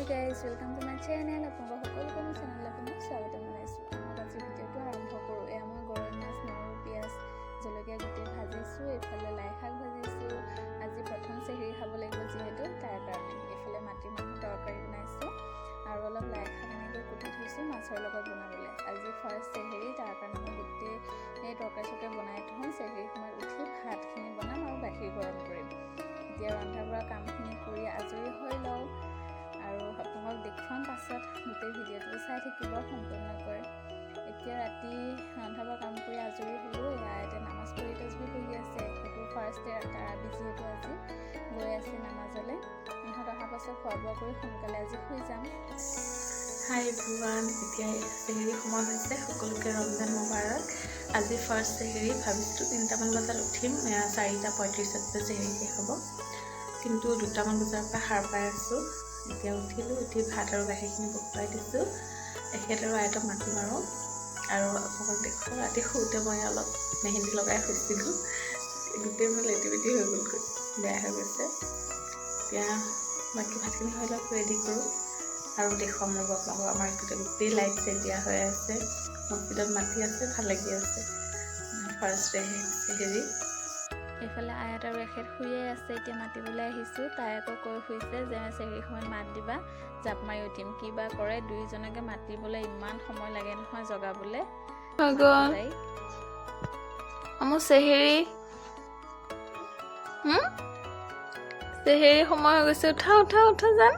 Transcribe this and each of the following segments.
guys, welcome to my channel. আপোনালোক সকলোকে মোৰ চেনেললৈ পুনৰ স্বাগতম জনাইছোঁ। আজি ভিডিঅ'টো আৰম্ভ কৰোঁ। এয়া মই গৰৈ মাছ, নহৰু, পিঁয়াজ, জলকীয়া গুটি ভাজিছোঁ। এইফালে লাই শাক ভাজিছোঁ। আজি প্ৰথম চেহৰি খাব লাগিব যিহেতু তাৰ কাৰণে। এইফালে মাটিমাহৰ তৰকাৰী বনাইছোঁ আৰু অলপ লাই শাক এনেকৈ কুটি থৈছোঁ মাছৰ লগত বনাবলৈ। আজি ফাৰ্ষ্ট চেহৰি, তাৰ কাৰণে মই গোটেই তৰকাৰী চৰকাৰী বনাই থওঁ। চেহৰি সময়ত উঠি ভাতখিনি বনাম আৰু গাখীৰ গৰম কৰিম। এতিয়া ৰন্ধা বঢ়া কামখিনি কৰি আজৰি হৈ লওঁ আৰু আপোনালোকক দেখুৱাম পাছত। গোটেই ভিডিঅ'টো চাই থাকিব সম্পূৰ্ণকৈ। এতিয়া ৰাতি ৰন্ধা বঢ়া কাম কৰি আজৰি হ'লোঁ। ইয়াতে নামাজ পঢ়ি তছবি পঢ়ি আছে। সেইটো ফাৰ্ষ্ট তাৰাবি যিহেতু আজি গৈ আছে নামাজলৈ। ইহঁত অহাৰ পাছত খোৱা বোৱা কৰি সোনকালে আজি শুই যাম। হাই এভৰিৱান, এতিয়া চেহেৰি সময় হৈছে। সকলোকে ৰমজান মোবাৰক। আজি ফাৰ্ষ্ট চেহেৰি ভাবিছিলোঁ 3টামান বজাত উঠিম, 4:35 চেহেৰি শেষ হ'ব, কিন্তু 2টামান বজাৰ পৰা সাৰ পাই আছোঁ। এতিয়া উঠিলোঁ, উঠি ভাত আৰু গাখীৰখিনি বকুৱাই দিছোঁ। এখেত আৰু আইতক মাতিম আৰু আপোনালোকক দেখুৱাওঁ। ৰাতি শুওঁতে মই অলপ মেহেন্দি লগাই শুইছিলোঁ, গোটেই মোৰ লেটি বেটি হৈ গ'লগৈ, বেয়া হৈ গৈছে। এতিয়া বাকী ভাতখিনি হৈ লওক, ৰেডি কৰোঁ আৰু দেখুৱাম ৰ'ব আপোনালোকক। আমাৰ গোটেই লাইট চাইট দিয়া হৈ আছে, মছজিদত মাতি আছে, ভাল লাগি আছে। ফাৰ্ষ্ট চেহেৰি। এইফালে আয়াত আৰু এখেত শুয়ে আছে। এতিয়া মাতিবলৈ আহিছোঁ। তাই আকৌ কৈ শুইছে যে চেহৰি সময়ত মাত দিবা, জাপ মাৰি উঠিম। কি বা কৰে, দুয়োজনকে মাতিবলৈ ইমান সময় লাগে নহয় জগাবলৈ। মোৰ চেহেৰি চেহেৰি সময় হৈ গৈছে। উঠা উঠা উঠা যান।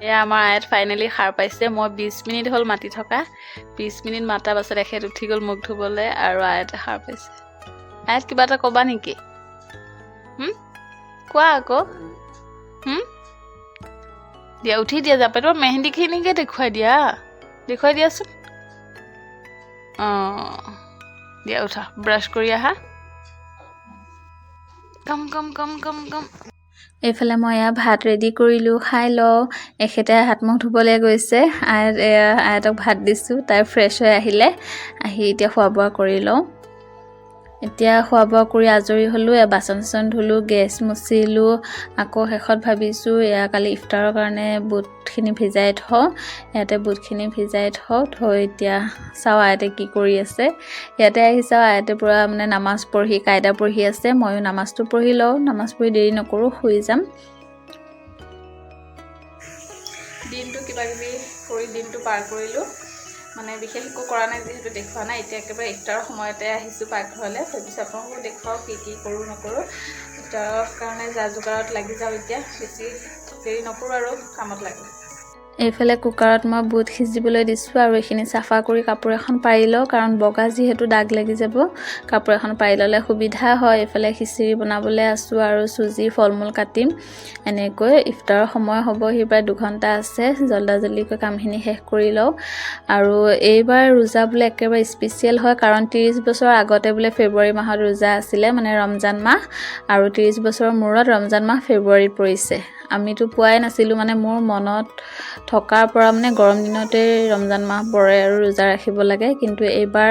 এয়া আমাৰ আয়াত ফাইনেলি সাৰ পাইছে। মই 20 মিনিট হ'ল মাতি থকা। 20 মিনিট মাতাৰ পাছত এখেত উঠি গ'ল মুখ ধুবলৈ আৰু আয়াতে সাৰ পাইছে। আয়াত কিবা এটা ক'বা নেকি? কোৱা আকৌ। দিয়া উঠি দিয়া, জাপেতৰ মেহেন্দিখিনিকে দেখুৱাই দিয়াচোন। দিয়া উঠা, ব্ৰাছ কৰি আহা। কম কম কম কম কম। এইফালে মই এয়া ভাত ৰেডি কৰিলোঁ, খাই লওঁ। এখেতে হাত মুখ ধুবলৈ গৈছে। আয়াতক ভাত দিছোঁ। তাই ফ্ৰেছ হৈ আহিলে, আহি এতিয়া খোৱা বোৱা কৰি লওঁ। এতিয়া খোৱা বোৱা কৰি আজৰি হ'লোঁ। বাচন চাচন ধুলোঁ, গেছ মুচিলোঁ। আকৌ শেষত ভাবিছোঁ এয়া কালি ইফতাৰৰ কাৰণে বুটখিনি ভিজাই থওঁ। ইয়াতে বুটখিনি ভিজাই থৈ এতিয়া চাওঁ আয়াতে কি কৰি আছে। ইয়াতে আহি চাওঁ আয়াতে পূৰা নামাজ পঢ়ি কাইদা পঢ়ি আছে। ময়ো নামাজটো পঢ়ি লওঁ। নামাজ পঢ়ি দেৰি নকৰোঁ, শুই যাম। দিনটো কিবা কিবি কৰি দিনটো পাৰ কৰিলোঁ। বিশেষ একো কৰা নাই যিহেতু দেখুওৱা নাই। এতিয়া একেবাৰে ইফতাৰৰ সময়তে আহিছোঁ পাকঘৰলৈ। ভাবিছোঁ আপোনালোকক দেখুৱাওঁ কি কি কৰোঁ নকৰোঁ। ইফতাৰৰ কাৰণে যা যোগাৰত লাগি যাওঁ। এতিয়া বেছি দেৰি নকৰোঁ আৰু কামত লাগোঁ। এইফালে কুকাৰত মই বুট সিজিবলৈ দিছোঁ আৰু এইখিনি চাফা কৰি কাপোৰ এখন পাৰি লওঁ, কাৰণ বগা যিহেতু দাগ লাগি যাব। কাপোৰ এখন পাৰি ল'লে সুবিধা হয়। এইফালে খিচিৰি বনাবলৈ আছোঁ আৰু চুজি ফল মূল কাটিম। এনেকৈ ইফতাৰৰ সময় হ'বহি, প্ৰায় 2 ঘণ্টা আছে। জল্দাজল্দিকৈ কামখিনি শেষ কৰি লওঁ। আৰু এইবাৰ ৰোজা বোলে একেবাৰে স্পেচিয়েল হয়, কাৰণ 30 বছৰ আগতে বোলে ফেব্ৰুৱাৰী মাহত ৰোজা আছিলে, ৰমজান মাহ। আৰু 30 বছৰৰ মূৰত ৰমজান মাহ ফেব্ৰুৱাৰীত পৰিছে। আমিতো পোৱাই নাছিলোঁ। মোৰ মনত থকাৰ পৰা গৰম দিনতে ৰমজান মাহ পৰে আৰু ৰোজা ৰাখিব লাগে। কিন্তু এইবাৰ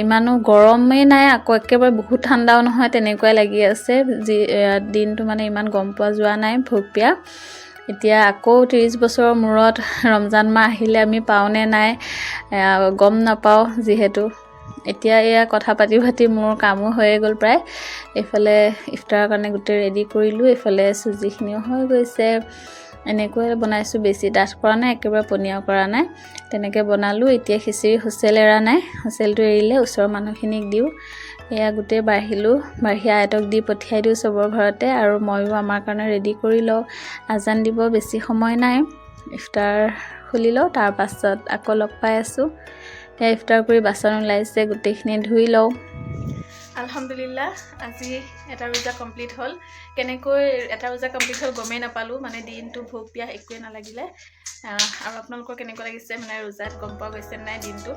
ইমানো গৰমেই নাই, আকৌ একেবাৰে বহুত ঠাণ্ডাও নহয়, তেনেকুৱাই লাগি আছে। দিনটো ইমান গম পোৱা যোৱা নাই, ভোক পিয়া। এতিয়া আকৌ 30 বছৰৰ মূৰত ৰমজান মাহ আহিলে আমি পাওঁনে নাই গম নাপাওঁ যিহেতু। এতিয়া এয়া কথা পাতি মোৰ কামো হৈয়ে গ'ল প্ৰায়। এইফালে ইফতাৰৰ কাৰণে গোটেই ৰেডি কৰিলোঁ। এইফালে চুজিখিনিও হৈ গৈছে। এনেকৈ বনাইছোঁ, বেছি ডাঠ কৰা নাই, একেবাৰে পনীয়াও কৰা নাই। তেনেকৈ বনালোঁ। এতিয়া খিচিৰি হুচেল এৰা নাই, হুচেলটো এৰিলে ওচৰৰ মানুহখিনিক দিওঁ। এয়া গোটেই বাঢ়িলোঁ, বাঢ়ি আয়তক দি পঠিয়াই দিওঁ চবৰ ঘৰতে। আৰু ময়ো আমাৰ কাৰণে ৰেডি কৰি লওঁ। আজান দিব বেছি সময় নাই। ইফতাৰ খুলি লওঁ, তাৰ পাছত আকৌ লগ পাই আছোঁ। এয়া ইফতাৰ কৰি বাচন ওলাইছে, গোটেইখিনি ধুই লওঁ। আলহামদুলিল্লাহ, আজি এটা ৰোজা কমপ্লিট হ'ল। কেনেকৈ এটা ৰোজা কমপ্লিট হ'ল গমেই নাপালোঁ। দিনটো ভোক পিয়াহ একোৱে নালাগিলে। আৰু আপোনালোকৰ কেনেকুৱা লাগিছে ৰোজাত গম পোৱা গৈছে নাই দিনটো,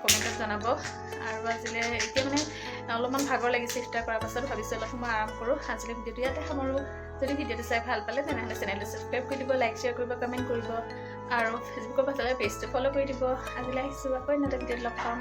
কমেণ্টত জনাব। আৰু আজিলৈ এতিয়া অলপমান ভাগৰ লাগিছে ইফতাৰ কৰাৰ পাছত। ভাবিছোঁ অলপ সময় আৰাম কৰোঁ। আজিলৈ ভিডিঅ'টো ইয়াতে সামৰোঁ। যদি ভিডিঅ'টো চাই ভাল পালে তেনেহ'লে চেনেলটো ছাবস্ক্ৰাইব কৰি দিব, লাইক শ্বেয়াৰ কৰিব, কমেণ্ট কৰিব আৰু ফেচবুকৰ পাছলৈ পেজটো ফ'ল' কৰি দিব। আজিলৈ আহিছোঁ, আকৌ এটা ভিডিঅ'ত লগ পাম।